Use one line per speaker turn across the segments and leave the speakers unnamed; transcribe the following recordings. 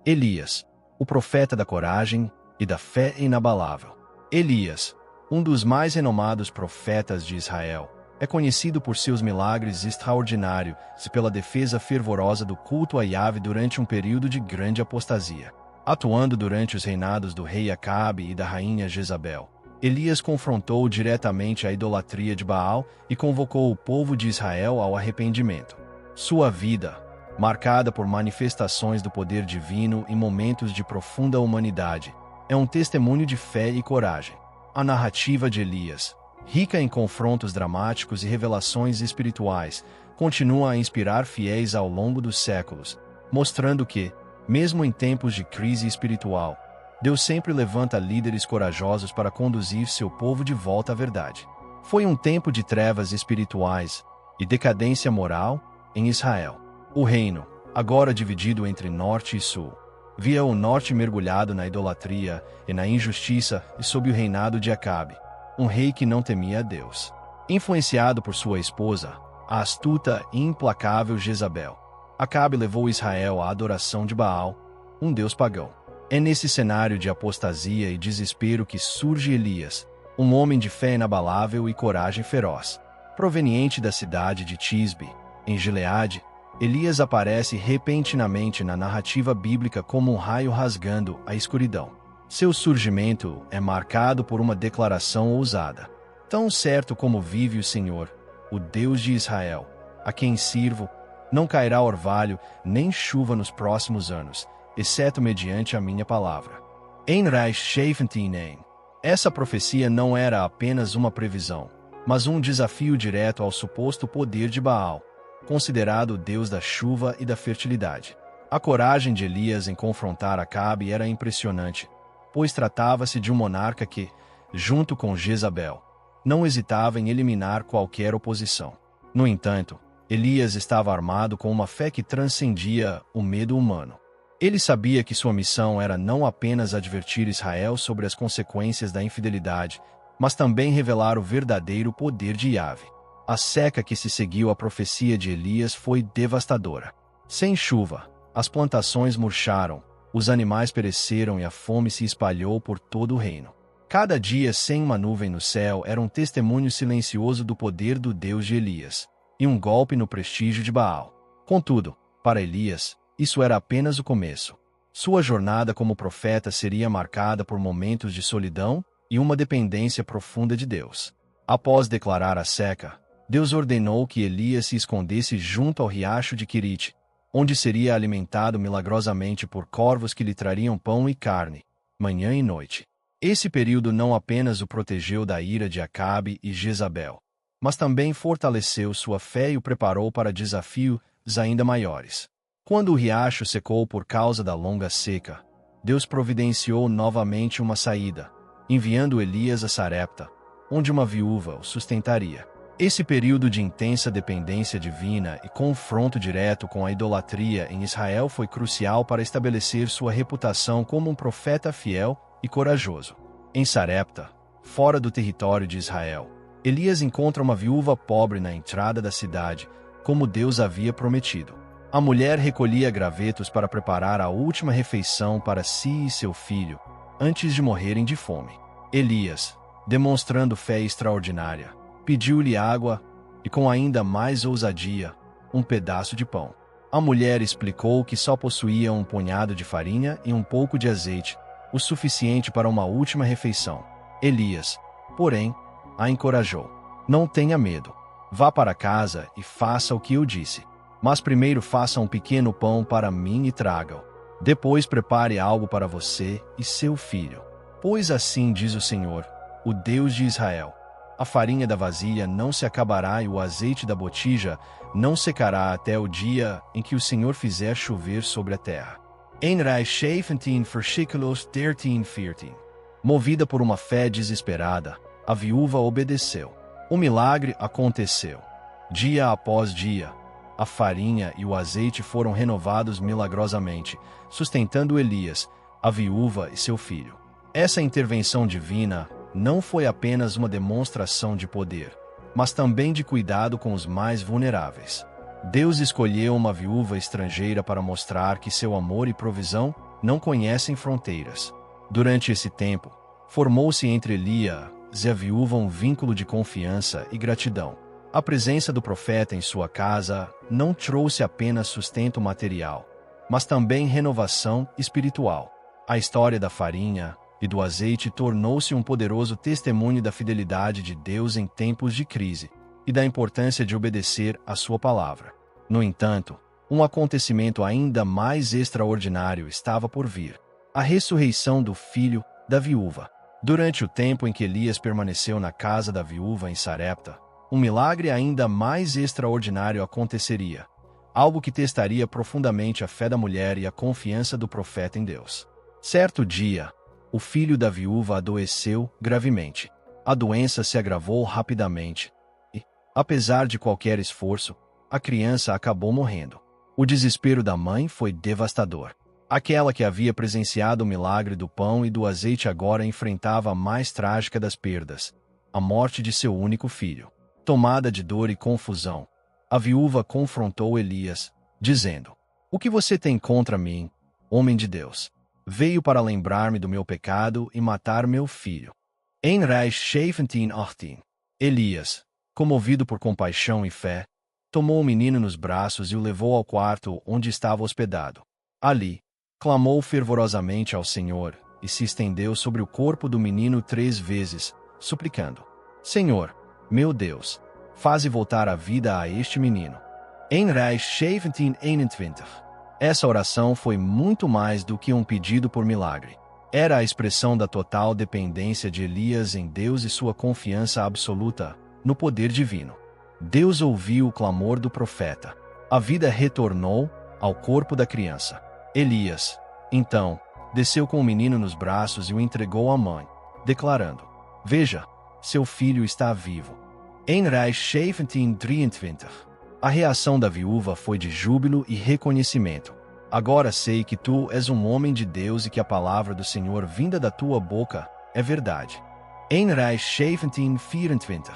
Elias, o profeta da coragem e da fé inabalável. Elias, um dos mais renomados profetas de Israel, é conhecido por seus milagres extraordinários e pela defesa fervorosa do culto a Yahvé durante um período de grande apostasia. Atuando durante os reinados do rei Acabe e da rainha Jezabel, Elias confrontou diretamente a idolatria de Baal e convocou o povo de Israel ao arrependimento. Sua vida, marcada por manifestações do poder divino e momentos de profunda humanidade, é um testemunho de fé e coragem. A narrativa de Elias, rica em confrontos dramáticos e revelações espirituais, continua a inspirar fiéis ao longo dos séculos, mostrando que, mesmo em tempos de crise espiritual, Deus sempre levanta líderes corajosos para conduzir seu povo de volta à verdade. Foi um tempo de trevas espirituais e decadência moral em Israel. O reino, agora dividido entre norte e sul, via o norte mergulhado na idolatria e na injustiça e sob o reinado de Acabe, um rei que não temia a Deus. Influenciado por sua esposa, a astuta e implacável Jezabel, Acabe levou Israel à adoração de Baal, um deus pagão. É nesse cenário de apostasia e desespero que surge Elias, um homem de fé inabalável e coragem feroz. Proveniente da cidade de Tisbe, em Gileade, Elias aparece repentinamente na narrativa bíblica como um raio rasgando a escuridão. Seu surgimento é marcado por uma declaração ousada. Tão certo como vive o Senhor, o Deus de Israel, a quem sirvo, não cairá orvalho nem chuva nos próximos anos, exceto mediante a minha palavra. Em Reich Shafentinem. Essa profecia não era apenas uma previsão, mas um desafio direto ao suposto poder de Baal, considerado o deus da chuva e da fertilidade. A coragem de Elias em confrontar Acabe era impressionante, pois tratava-se de um monarca que, junto com Jezabel, não hesitava em eliminar qualquer oposição. No entanto, Elias estava armado com uma fé que transcendia o medo humano. Ele sabia que sua missão era não apenas advertir Israel sobre as consequências da infidelidade, mas também revelar o verdadeiro poder de Yahvé. A seca que se seguiu à profecia de Elias foi devastadora. Sem chuva, as plantações murcharam, os animais pereceram e a fome se espalhou por todo o reino. Cada dia sem uma nuvem no céu era um testemunho silencioso do poder do Deus de Elias, e um golpe no prestígio de Baal. Contudo, para Elias, isso era apenas o começo. Sua jornada como profeta seria marcada por momentos de solidão e uma dependência profunda de Deus. Após declarar a seca, Deus ordenou que Elias se escondesse junto ao riacho de Querite, onde seria alimentado milagrosamente por corvos que lhe trariam pão e carne, manhã e noite. Esse período não apenas o protegeu da ira de Acabe e Jezabel, mas também fortaleceu sua fé e o preparou para desafios ainda maiores. Quando o riacho secou por causa da longa seca, Deus providenciou novamente uma saída, enviando Elias a Sarepta, onde uma viúva o sustentaria. Esse período de intensa dependência divina e confronto direto com a idolatria em Israel foi crucial para estabelecer sua reputação como um profeta fiel e corajoso. Em Sarepta, fora do território de Israel, Elias encontra uma viúva pobre na entrada da cidade, como Deus havia prometido. A mulher recolhia gravetos para preparar a última refeição para si e seu filho, antes de morrerem de fome. Elias, demonstrando fé extraordinária, pediu-lhe água e, com ainda mais ousadia, um pedaço de pão. A mulher explicou que só possuía um punhado de farinha e um pouco de azeite, o suficiente para uma última refeição. Elias, porém, a encorajou. Não tenha medo. Vá para casa e faça o que eu disse. Mas primeiro faça um pequeno pão para mim e traga-o. Depois prepare algo para você e seu filho. Pois assim diz o Senhor, o Deus de Israel: a farinha da vasilha não se acabará e o azeite da botija não secará até o dia em que o Senhor fizer chover sobre a terra. Em Reich 13:13-14. Movida por uma fé desesperada, a viúva obedeceu. O milagre aconteceu. Dia após dia, a farinha e o azeite foram renovados milagrosamente, sustentando Elias, a viúva e seu filho. Essa intervenção divina não foi apenas uma demonstração de poder, mas também de cuidado com os mais vulneráveis. Deus escolheu uma viúva estrangeira para mostrar que seu amor e provisão não conhecem fronteiras. Durante esse tempo, formou-se entre Elias e a viúva um vínculo de confiança e gratidão. A presença do profeta em sua casa não trouxe apenas sustento material, mas também renovação espiritual. A história da farinha e do azeite tornou-se um poderoso testemunho da fidelidade de Deus em tempos de crise e da importância de obedecer à sua palavra. No entanto, um acontecimento ainda mais extraordinário estava por vir: a ressurreição do filho da viúva. Durante o tempo em que Elias permaneceu na casa da viúva em Sarepta, um milagre ainda mais extraordinário aconteceria, algo que testaria profundamente a fé da mulher e a confiança do profeta em Deus. Certo dia, o filho da viúva adoeceu gravemente. A doença se agravou rapidamente e, apesar de qualquer esforço, a criança acabou morrendo. O desespero da mãe foi devastador. Aquela que havia presenciado o milagre do pão e do azeite agora enfrentava a mais trágica das perdas: a morte de seu único filho. Tomada de dor e confusão, a viúva confrontou Elias, dizendo: "O que você tem contra mim, homem de Deus? Veio para lembrar-me do meu pecado e matar meu filho." Em Reis 17:18, Elias, comovido por compaixão e fé, tomou o menino nos braços e o levou ao quarto onde estava hospedado. Ali, clamou fervorosamente ao Senhor e se estendeu sobre o corpo do menino 3 vezes, suplicando: "Senhor, meu Deus, faze voltar a vida a este menino." Em Reis 17:21, essa oração foi muito mais do que um pedido por milagre. Era a expressão da total dependência de Elias em Deus e sua confiança absoluta no poder divino. Deus ouviu o clamor do profeta. A vida retornou ao corpo da criança. Elias, então, desceu com o menino nos braços e o entregou à mãe, declarando: "Veja, seu filho está vivo." Em Reis 17:23, a reação da viúva foi de júbilo e reconhecimento. "Agora sei que tu és um homem de Deus e que a palavra do Senhor vinda da tua boca é verdade." Em Reis 17:24,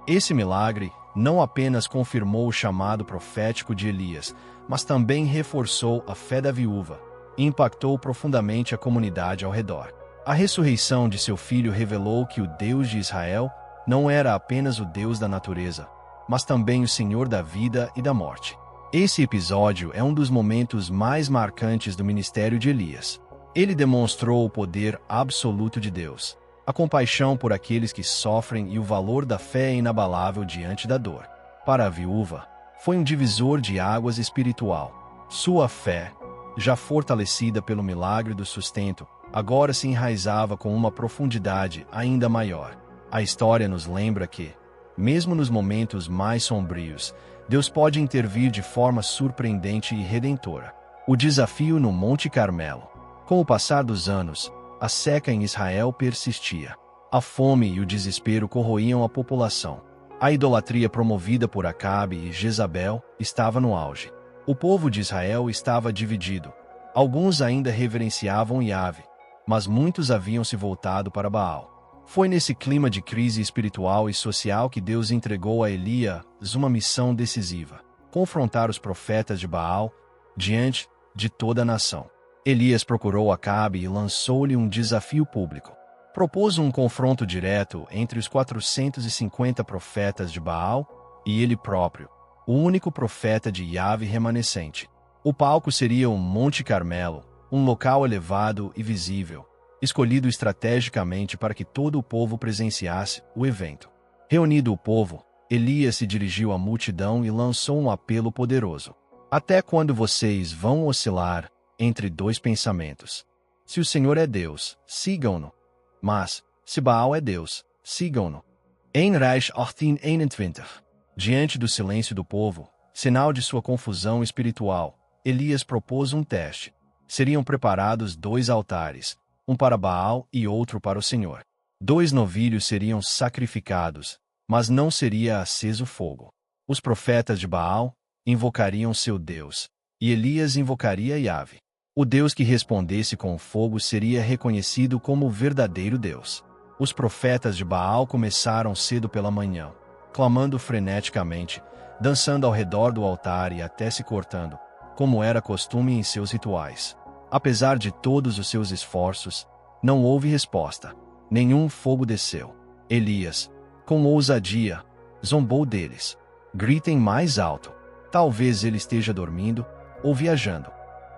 esse milagre não apenas confirmou o chamado profético de Elias, mas também reforçou a fé da viúva e impactou profundamente a comunidade ao redor. A ressurreição de seu filho revelou que o Deus de Israel não era apenas o Deus da natureza, mas também o Senhor da vida e da morte. Esse episódio é um dos momentos mais marcantes do ministério de Elias. Ele demonstrou o poder absoluto de Deus, a compaixão por aqueles que sofrem e o valor da fé inabalável diante da dor. Para a viúva, foi um divisor de águas espiritual. Sua fé, já fortalecida pelo milagre do sustento, agora se enraizava com uma profundidade ainda maior. A história nos lembra que, mesmo nos momentos mais sombrios, Deus pode intervir de forma surpreendente e redentora. O desafio no Monte Carmelo. Com o passar dos anos, a seca em Israel persistia. A fome e o desespero corroíam a população. A idolatria promovida por Acabe e Jezabel estava no auge. O povo de Israel estava dividido. Alguns ainda reverenciavam Yahvé, mas muitos haviam se voltado para Baal. Foi nesse clima de crise espiritual e social que Deus entregou a Elias uma missão decisiva: confrontar os profetas de Baal diante de toda a nação. Elias procurou Acabe e lançou-lhe um desafio público. Propôs um confronto direto entre os 450 profetas de Baal e ele próprio, o único profeta de Yahvé remanescente. O palco seria o Monte Carmelo, um local elevado e visível, escolhido estrategicamente para que todo o povo presenciasse o evento. Reunido o povo, Elias se dirigiu à multidão e lançou um apelo poderoso: "Até quando vocês vão oscilar entre 2 pensamentos? Se o Senhor é Deus, sigam-no. Mas, se Baal é Deus, sigam-no." Em Reis 18:21, diante do silêncio do povo, sinal de sua confusão espiritual, Elias propôs um teste. Seriam preparados 2 altares, um para Baal e outro para o Senhor. 2 novilhos seriam sacrificados, mas não seria aceso fogo. Os profetas de Baal invocariam seu Deus, e Elias invocaria Yahvé. O Deus que respondesse com fogo seria reconhecido como o verdadeiro Deus. Os profetas de Baal começaram cedo pela manhã, clamando freneticamente, dançando ao redor do altar e até se cortando, como era costume em seus rituais. Apesar de todos os seus esforços, não houve resposta. Nenhum fogo desceu. Elias, com ousadia, zombou deles. Gritem mais alto. Talvez ele esteja dormindo ou viajando.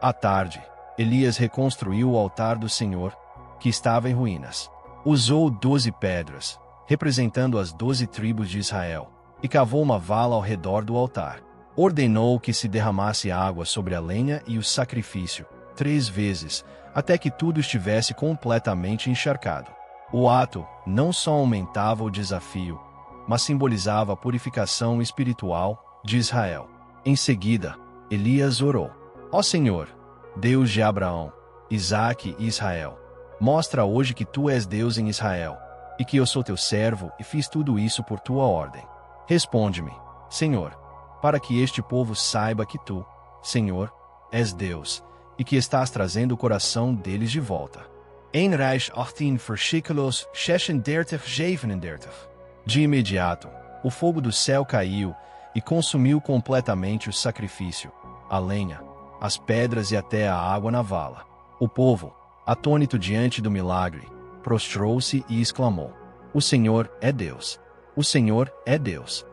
À tarde, Elias reconstruiu o altar do Senhor, que estava em ruínas. Usou 12 pedras, representando as 12 tribos de Israel, e cavou uma vala ao redor do altar. Ordenou que se derramasse água sobre a lenha e o sacrifício, 3 vezes, até que tudo estivesse completamente encharcado. O ato não só aumentava o desafio, mas simbolizava a purificação espiritual de Israel. Em seguida, Elias orou: Ó Senhor, Deus de Abraão, Isaque e Israel, mostra hoje que tu és Deus em Israel, e que eu sou teu servo e fiz tudo isso por tua ordem. Responde-me, Senhor, para que este povo saiba que tu, Senhor, és Deus, e que estás trazendo o coração deles de volta. Em Reich 18 versículos 36-37. De imediato, o fogo do céu caiu e consumiu completamente o sacrifício, a lenha, as pedras e até a água na vala. O povo, atônito diante do milagre, prostrou-se e exclamou: O Senhor é Deus! O Senhor é Deus!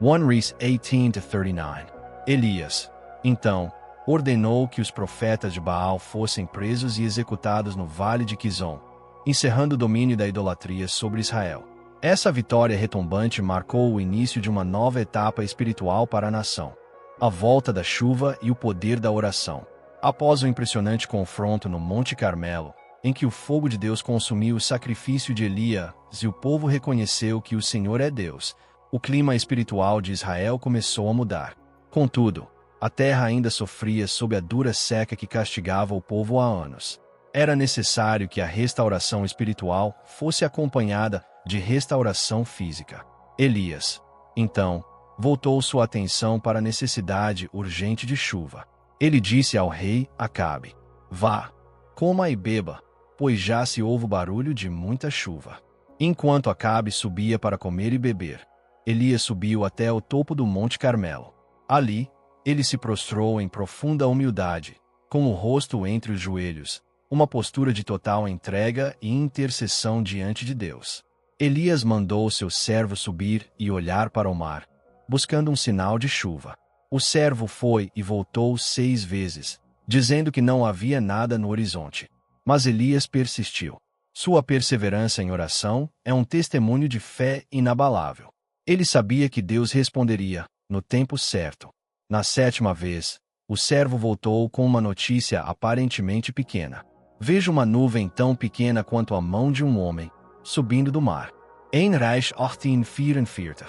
1 Reis 18-39. Elias, então, ordenou que os profetas de Baal fossem presos e executados no vale de Quizon, encerrando o domínio da idolatria sobre Israel. Essa vitória retumbante marcou o início de uma nova etapa espiritual para a nação. A volta da chuva e o poder da oração. Após o impressionante confronto no Monte Carmelo, em que o fogo de Deus consumiu o sacrifício de Elias e o povo reconheceu que o Senhor é Deus, o clima espiritual de Israel começou a mudar. Contudo, a terra ainda sofria sob a dura seca que castigava o povo há anos. Era necessário que a restauração espiritual fosse acompanhada de restauração física. Elias, então, voltou sua atenção para a necessidade urgente de chuva. Ele disse ao rei Acabe: Vá, coma e beba, pois já se ouve o barulho de muita chuva. Enquanto Acabe subia para comer e beber, Elias subiu até o topo do Monte Carmelo. Ali, ele se prostrou em profunda humildade, com o rosto entre os joelhos, uma postura de total entrega e intercessão diante de Deus. Elias mandou seu servo subir e olhar para o mar, buscando um sinal de chuva. O servo foi e voltou 6 vezes, dizendo que não havia nada no horizonte. Mas Elias persistiu. Sua perseverança em oração é um testemunho de fé inabalável. Ele sabia que Deus responderia, no tempo certo. Na 7ª vez, o servo voltou com uma notícia aparentemente pequena. Vejo uma nuvem tão pequena quanto a mão de um homem, subindo do mar. Em Reich 1844.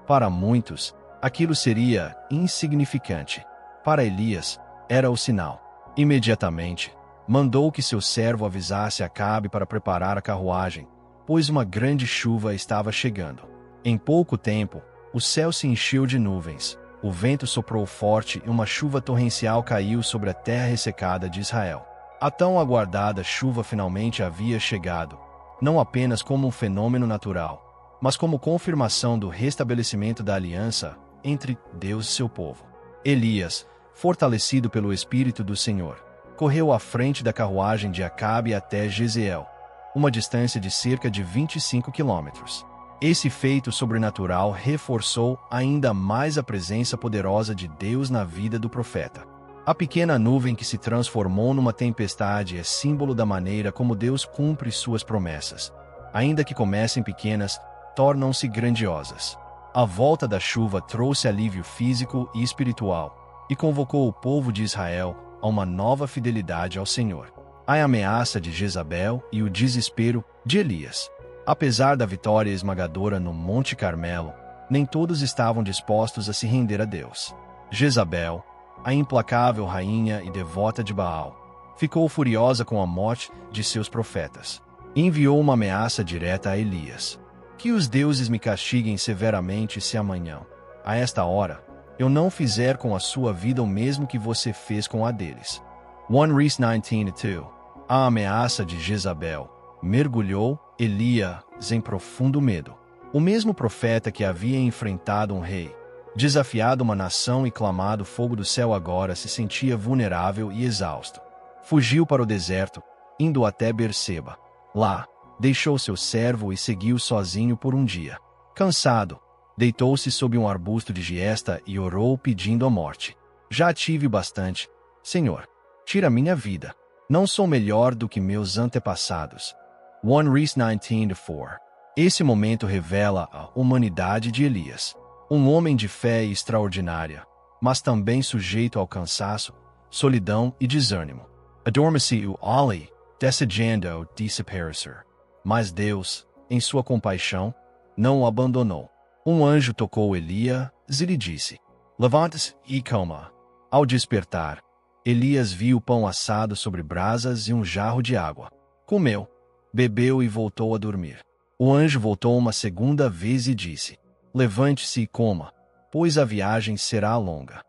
Para muitos, aquilo seria insignificante. Para Elias, era o sinal. Imediatamente, mandou que seu servo avisasse Acabe para preparar a carruagem, pois uma grande chuva estava chegando. Em pouco tempo, o céu se encheu de nuvens, o vento soprou forte e uma chuva torrencial caiu sobre a terra ressecada de Israel. A tão aguardada chuva finalmente havia chegado, não apenas como um fenômeno natural, mas como confirmação do restabelecimento da aliança entre Deus e seu povo. Elias, fortalecido pelo Espírito do Senhor, correu à frente da carruagem de Acabe até Jezeel, uma distância de cerca de 25 quilômetros. Esse feito sobrenatural reforçou ainda mais a presença poderosa de Deus na vida do profeta. A pequena nuvem que se transformou numa tempestade é símbolo da maneira como Deus cumpre suas promessas. Ainda que comecem pequenas, tornam-se grandiosas. A volta da chuva trouxe alívio físico e espiritual, e convocou o povo de Israel a uma nova fidelidade ao Senhor. A ameaça de Jezabel e o desespero de Elias. Apesar da vitória esmagadora no Monte Carmelo, nem todos estavam dispostos a se render a Deus. Jezabel, a implacável rainha e devota de Baal, ficou furiosa com a morte de seus profetas. Enviou uma ameaça direta a Elias: que os deuses me castiguem severamente se amanhã, a esta hora, eu não fizer com a sua vida o mesmo que você fez com a deles. 1 Reis 19:2. A ameaça de Jezabel mergulhou Elias em profundo medo. O mesmo profeta que havia enfrentado um rei, desafiado uma nação e clamado fogo do céu agora se sentia vulnerável e exausto. Fugiu para o deserto, indo até Berseba. Lá, deixou seu servo e seguiu sozinho por um dia. Cansado, deitou-se sob um arbusto de giesta e orou pedindo a morte. Já tive bastante. Senhor, tira minha vida. Não sou melhor do que meus antepassados. 1 Reis 19:4. Esse momento revela a humanidade de Elias. Um homem de fé extraordinária, mas também sujeito ao cansaço, solidão e desânimo. Adormece-o ali, desejando desaparecer. Mas Deus, em sua compaixão, não o abandonou. Um anjo tocou Elias e lhe disse: levanta-se e coma. Ao despertar, Elias viu pão assado sobre brasas e um jarro de água. Comeu, bebeu e voltou a dormir. O anjo voltou uma segunda vez e disse: levante-se e coma, pois a viagem será longa.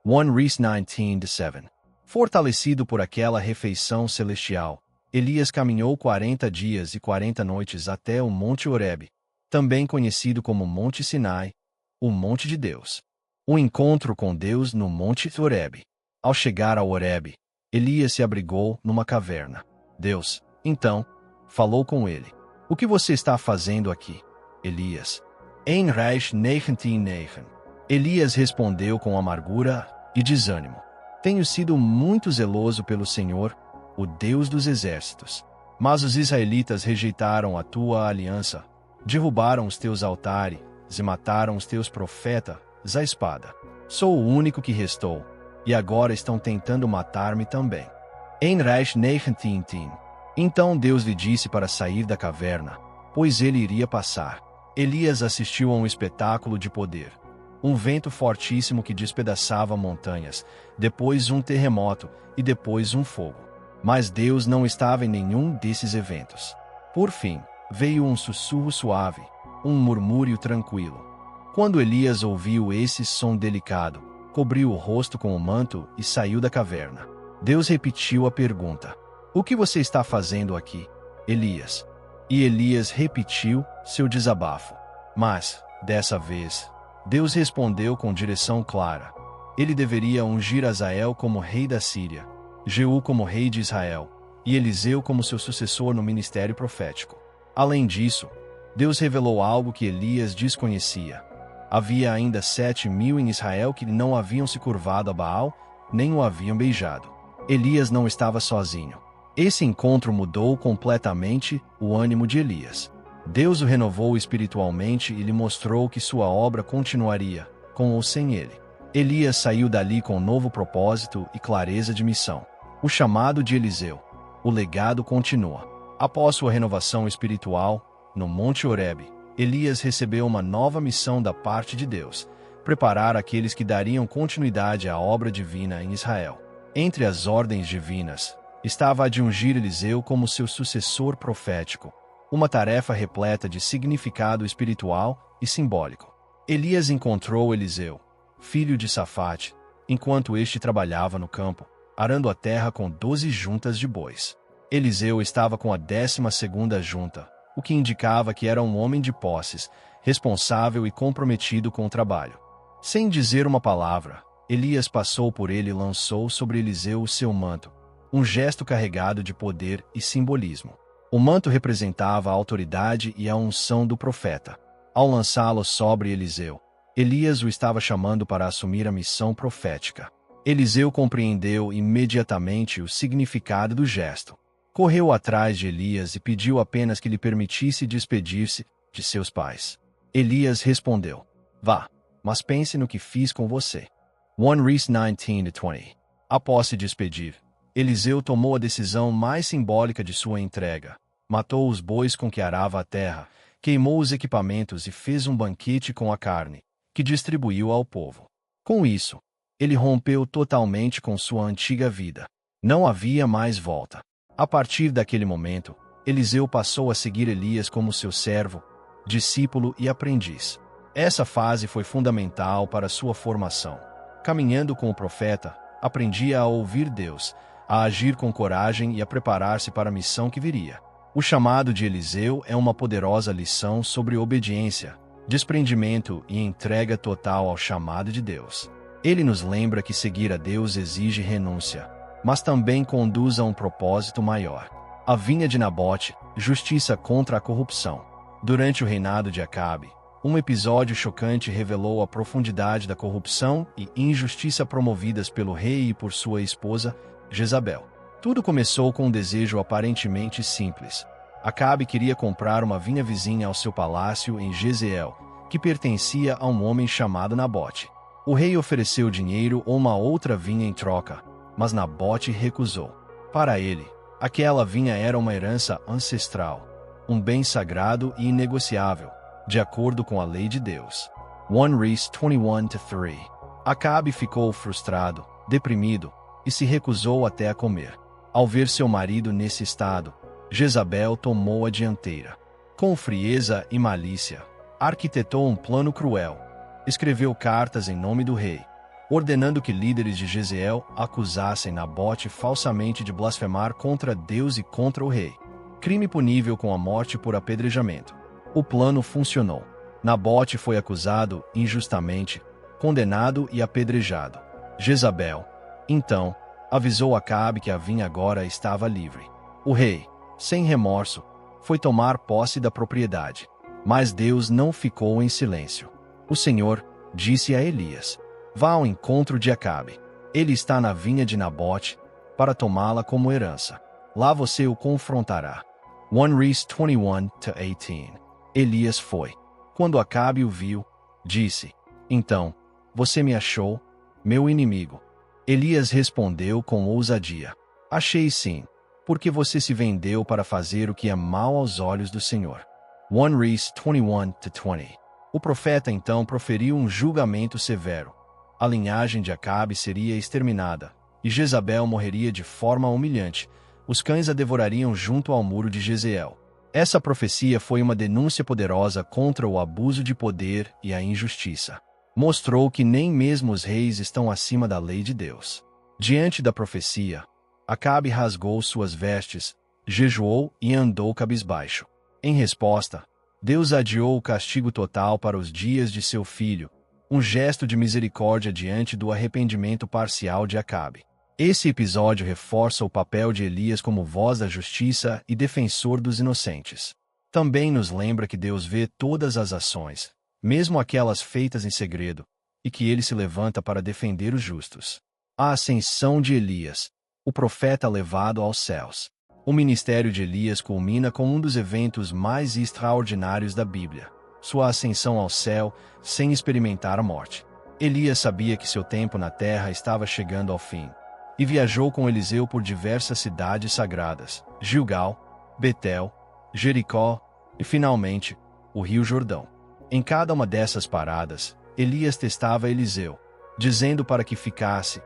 1 Reis 19:7. Fortalecido por aquela refeição celestial, Elias caminhou 40 dias e 40 noites até o Monte Horebe, também conhecido como Monte Sinai, o Monte de Deus. O encontro com Deus no Monte Horebe. Ao chegar ao Horebe, Elias se abrigou numa caverna. Deus, então, falou com ele: o que você está fazendo aqui, Elias? Em Reis 19:9. Elias respondeu com amargura e desânimo: tenho sido muito zeloso pelo Senhor, o Deus dos exércitos. Mas os israelitas rejeitaram a tua aliança, derrubaram os teus altares e mataram os teus profetas à espada. Sou o único que restou, e agora estão tentando matar-me também. Em Reis 19:10. Então Deus lhe disse para sair da caverna, pois ele iria passar. Elias assistiu a um espetáculo de poder. Um vento fortíssimo que despedaçava montanhas, depois um terremoto e depois um fogo. Mas Deus não estava em nenhum desses eventos. Por fim, veio um sussurro suave, um murmúrio tranquilo. Quando Elias ouviu esse som delicado, cobriu o rosto com o manto e saiu da caverna. Deus repetiu a pergunta: o que você está fazendo aqui, Elias? E Elias repetiu seu desabafo. Mas, dessa vez, Deus respondeu com direção clara. Ele deveria ungir Azael como rei da Síria, Jeú como rei de Israel, e Eliseu como seu sucessor no ministério profético. Além disso, Deus revelou algo que Elias desconhecia. Havia ainda 7.000 em Israel que não haviam se curvado a Baal, nem o haviam beijado. Elias não estava sozinho. Esse encontro mudou completamente o ânimo de Elias. Deus o renovou espiritualmente e lhe mostrou que sua obra continuaria, com ou sem ele. Elias saiu dali com um novo propósito e clareza de missão. O chamado de Eliseu. O legado continua. Após sua renovação espiritual, no Monte Horebe, Elias recebeu uma nova missão da parte de Deus: preparar aqueles que dariam continuidade à obra divina em Israel. Entre as ordens divinas, estava a de ungir Eliseu como seu sucessor profético, uma tarefa repleta de significado espiritual e simbólico. Elias encontrou Eliseu, filho de Safate, enquanto este trabalhava no campo, arando a terra com 12 juntas de bois. Eliseu estava com a 12ª junta, o que indicava que era um homem de posses, responsável e comprometido com o trabalho. Sem dizer uma palavra, Elias passou por ele e lançou sobre Eliseu o seu manto, um gesto carregado de poder e simbolismo. O manto representava a autoridade e a unção do profeta. Ao lançá-lo sobre Eliseu, Elias o estava chamando para assumir a missão profética. Eliseu compreendeu imediatamente o significado do gesto. Correu atrás de Elias e pediu apenas que lhe permitisse despedir-se de seus pais. Elias respondeu: vá, mas pense no que fiz com você. 1 Reis 19:20. Após se despedir, Eliseu tomou a decisão mais simbólica de sua entrega. Matou os bois com que arava a terra, queimou os equipamentos e fez um banquete com a carne, que distribuiu ao povo. Com isso, ele rompeu totalmente com sua antiga vida. Não havia mais volta. A partir daquele momento, Eliseu passou a seguir Elias como seu servo, discípulo e aprendiz. Essa fase foi fundamental para sua formação. Caminhando com o profeta, aprendia a ouvir Deus, a agir com coragem e a preparar-se para a missão que viria. O chamado de Eliseu é uma poderosa lição sobre obediência, desprendimento e entrega total ao chamado de Deus. Ele nos lembra que seguir a Deus exige renúncia, mas também conduz a um propósito maior. A vinha de Nabote, justiça contra a corrupção. Durante o reinado de Acabe, um episódio chocante revelou a profundidade da corrupção e injustiça promovidas pelo rei e por sua esposa, Jezabel. Tudo começou com um desejo aparentemente simples. Acabe queria comprar uma vinha vizinha ao seu palácio em Jezreel, que pertencia a um homem chamado Nabote. O rei ofereceu dinheiro ou uma outra vinha em troca, mas Nabote recusou. Para ele, aquela vinha era uma herança ancestral, um bem sagrado e inegociável, de acordo com a lei de Deus. 1 Reis 21-3. Acabe ficou frustrado, deprimido, e se recusou até a comer. Ao ver seu marido nesse estado, Jezabel tomou a dianteira. Com frieza e malícia, arquitetou um plano cruel. Escreveu cartas em nome do rei, ordenando que líderes de Jezreel acusassem Nabote falsamente de blasfemar contra Deus e contra o rei. Crime punível com a morte por apedrejamento. O plano funcionou. Nabote foi acusado injustamente, condenado e apedrejado. Jezabel, então, avisou Acabe que a vinha agora estava livre. O rei, sem remorso, foi tomar posse da propriedade. Mas Deus não ficou em silêncio. O Senhor disse a Elias: vá ao encontro de Acabe. Ele está na vinha de Nabote, para tomá-la como herança. Lá você o confrontará. 1 Reis 21-18. Elias foi. Quando Acabe o viu, disse: então, você me achou, meu inimigo? Elias respondeu com ousadia: achei sim, porque você se vendeu para fazer o que é mal aos olhos do Senhor. 1 Reis 21-20. O profeta então proferiu um julgamento severo. A linhagem de Acabe seria exterminada, e Jezabel morreria de forma humilhante. Os cães a devorariam junto ao muro de Jezreel. Essa profecia foi uma denúncia poderosa contra o abuso de poder e a injustiça. Mostrou que nem mesmo os reis estão acima da lei de Deus. Diante da profecia, Acabe rasgou suas vestes, jejuou e andou cabisbaixo. Em resposta, Deus adiou o castigo total para os dias de seu filho, um gesto de misericórdia diante do arrependimento parcial de Acabe. Esse episódio reforça o papel de Elias como voz da justiça e defensor dos inocentes. Também nos lembra que Deus vê todas as ações, mesmo aquelas feitas em segredo, e que ele se levanta para defender os justos. A ascensão de Elias, o profeta levado aos céus. O ministério de Elias culmina com um dos eventos mais extraordinários da Bíblia: sua ascensão ao céu, sem experimentar a morte. Elias sabia que seu tempo na terra estava chegando ao fim, e viajou com Eliseu por diversas cidades sagradas: Gilgal, Betel, Jericó e, finalmente, o Rio Jordão. Em cada uma dessas paradas, Elias testava Eliseu, dizendo para que ficasse,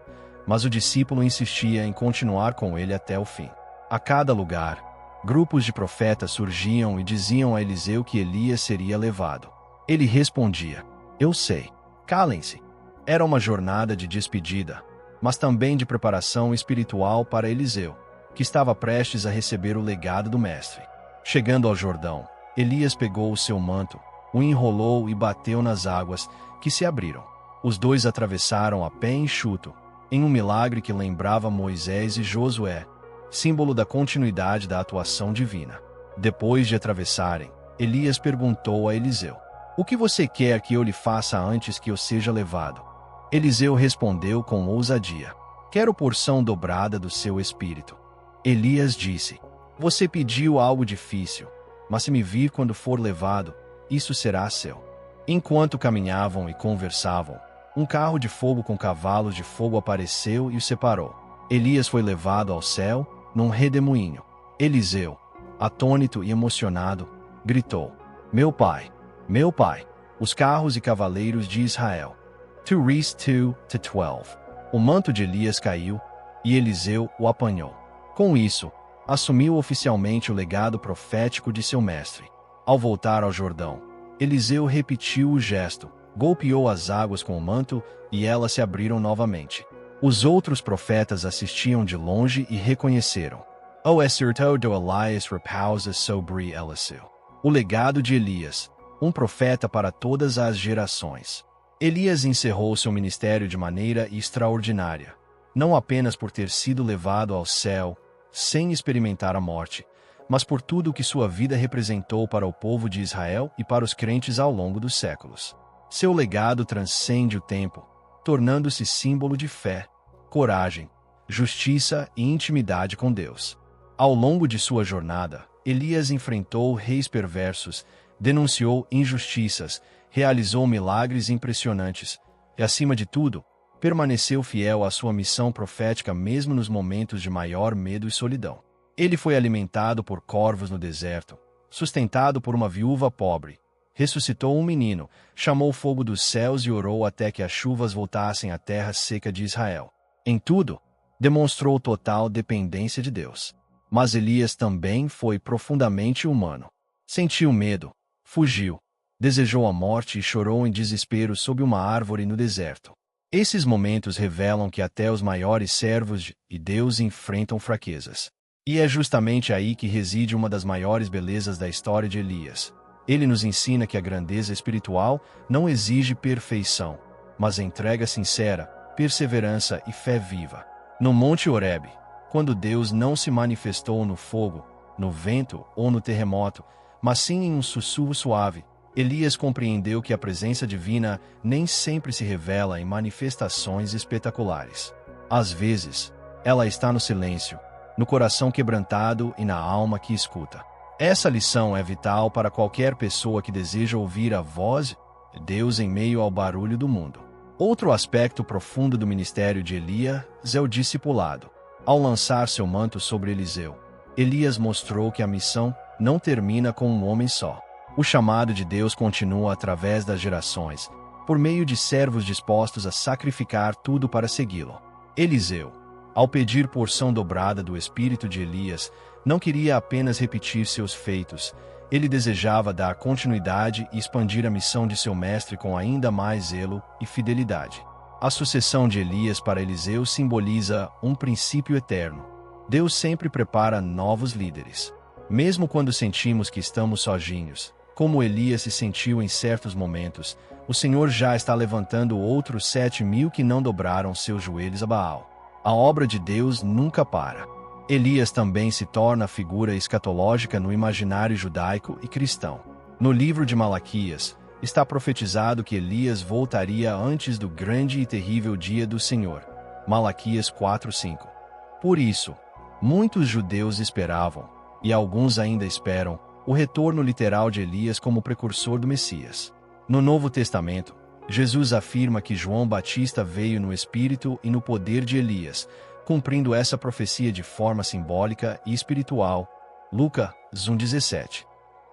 mas o discípulo insistia em continuar com ele até o fim. A cada lugar, grupos de profetas surgiam e diziam a Eliseu que Elias seria levado. Ele respondia: eu sei, calem-se. Era uma jornada de despedida, mas também de preparação espiritual para Eliseu, que estava prestes a receber o legado do mestre. Chegando ao Jordão, Elias pegou o seu manto, o enrolou e bateu nas águas, que se abriram. Os dois atravessaram a pé enxuto, em um milagre que lembrava Moisés e Josué, símbolo da continuidade da atuação divina. Depois de atravessarem, Elias perguntou a Eliseu: o que você quer que eu lhe faça antes que eu seja levado? Eliseu respondeu com ousadia: quero porção dobrada do seu espírito. Elias disse: você pediu algo difícil, mas se me vir quando for levado, isso será seu. Enquanto caminhavam e conversavam, um carro de fogo com cavalos de fogo apareceu e os separou. Elias foi levado ao céu, num redemoinho. Eliseu, atônito e emocionado, gritou: meu pai, os carros e cavaleiros de Israel. 2 Reis 2-12. O manto de Elias caiu, e Eliseu o apanhou. Com isso, assumiu oficialmente o legado profético de seu mestre. Ao voltar ao Jordão, Eliseu repetiu o gesto, golpeou as águas com o manto, e elas se abriram novamente. Os outros profetas assistiam de longe e reconheceram: o exército de Elias repousa sobre Eliseu. O legado de Elias, um profeta para todas as gerações. Elias encerrou seu ministério de maneira extraordinária. não apenas por ter sido levado ao céu, sem experimentar a morte, mas por tudo o que sua vida representou para o povo de Israel e para os crentes ao longo dos séculos. Seu legado transcende o tempo, tornando-se símbolo de fé, coragem, justiça e intimidade com Deus. Ao longo de sua jornada, Elias enfrentou reis perversos, denunciou injustiças, realizou milagres impressionantes e, acima de tudo, permaneceu fiel à sua missão profética mesmo nos momentos de maior medo e solidão. Ele foi alimentado por corvos no deserto, sustentado por uma viúva pobre, ressuscitou um menino, chamou fogo dos céus e orou até que as chuvas voltassem à terra seca de Israel. Em tudo, demonstrou total dependência de Deus. Mas Elias também foi profundamente humano. Sentiu medo, fugiu, desejou a morte e chorou em desespero sob uma árvore no deserto. Esses momentos revelam que até os maiores servos de Deus enfrentam fraquezas. E é justamente aí que reside uma das maiores belezas da história de Elias. Ele nos ensina que a grandeza espiritual não exige perfeição, mas entrega sincera, perseverança e fé viva. No Monte Horebe, quando Deus não se manifestou no fogo, no vento ou no terremoto, mas sim em um sussurro suave, Elias compreendeu que a presença divina nem sempre se revela em manifestações espetaculares. Às vezes, ela está no silêncio, no coração quebrantado e na alma que escuta. Essa lição é vital para qualquer pessoa que deseja ouvir a voz de Deus em meio ao barulho do mundo. Outro aspecto profundo do ministério de Elias é o discipulado. Ao lançar seu manto sobre Eliseu, Elias mostrou que a missão não termina com um homem só. O chamado de Deus continua através das gerações, por meio de servos dispostos a sacrificar tudo para segui-lo. Eliseu, ao pedir porção dobrada do espírito de Elias, não queria apenas repetir seus feitos, ele desejava dar continuidade e expandir a missão de seu mestre com ainda mais zelo e fidelidade. A sucessão de Elias para Eliseu simboliza um princípio eterno. Deus sempre prepara novos líderes. Mesmo quando sentimos que estamos sozinhos, como Elias se sentiu em certos momentos, o Senhor já está levantando outros 7.000 que não dobraram seus joelhos a Baal. A obra de Deus nunca para. Elias também se torna figura escatológica no imaginário judaico e cristão. No livro de Malaquias, está profetizado que Elias voltaria antes do grande e terrível dia do Senhor. Malaquias 4:5. Por isso, muitos judeus esperavam, e alguns ainda esperam, o retorno literal de Elias como precursor do Messias. No Novo Testamento, Jesus afirma que João Batista veio no espírito e no poder de Elias, cumprindo essa profecia de forma simbólica e espiritual. Lucas 1:17.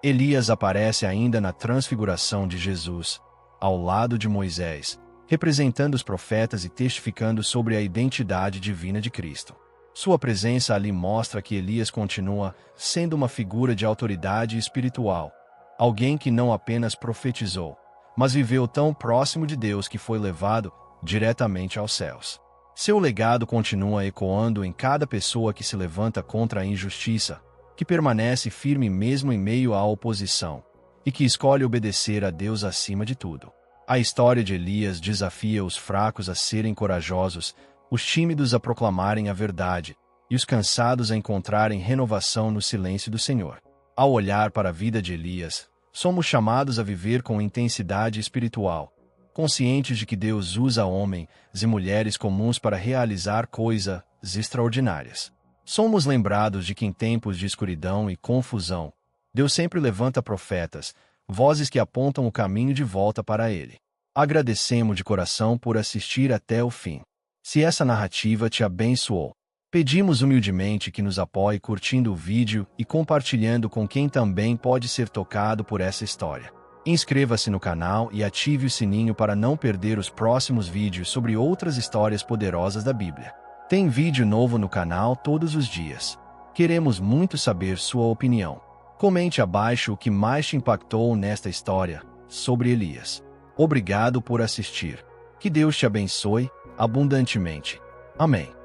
Elias aparece ainda na transfiguração de Jesus, ao lado de Moisés, representando os profetas e testificando sobre a identidade divina de Cristo. Sua presença ali mostra que Elias continua sendo uma figura de autoridade espiritual, alguém que não apenas profetizou, mas viveu tão próximo de Deus que foi levado diretamente aos céus. Seu legado continua ecoando em cada pessoa que se levanta contra a injustiça, que permanece firme mesmo em meio à oposição, e que escolhe obedecer a Deus acima de tudo. A história de Elias desafia os fracos a serem corajosos, os tímidos a proclamarem a verdade, e os cansados a encontrarem renovação no silêncio do Senhor. Ao olhar para a vida de Elias, somos chamados a viver com intensidade espiritual, conscientes de que Deus usa homens e mulheres comuns para realizar coisas extraordinárias. Somos lembrados de que em tempos de escuridão e confusão, Deus sempre levanta profetas, vozes que apontam o caminho de volta para Ele. Agradecemos de coração por assistir até o fim. Se essa narrativa te abençoou, pedimos humildemente que nos apoie curtindo o vídeo e compartilhando com quem também pode ser tocado por essa história. Inscreva-se no canal e ative o sininho para não perder os próximos vídeos sobre outras histórias poderosas da Bíblia. Tem vídeo novo no canal todos os dias. Queremos muito saber sua opinião. Comente abaixo o que mais te impactou nesta história sobre Elias. Obrigado por assistir. Que Deus te abençoe abundantemente. Amém.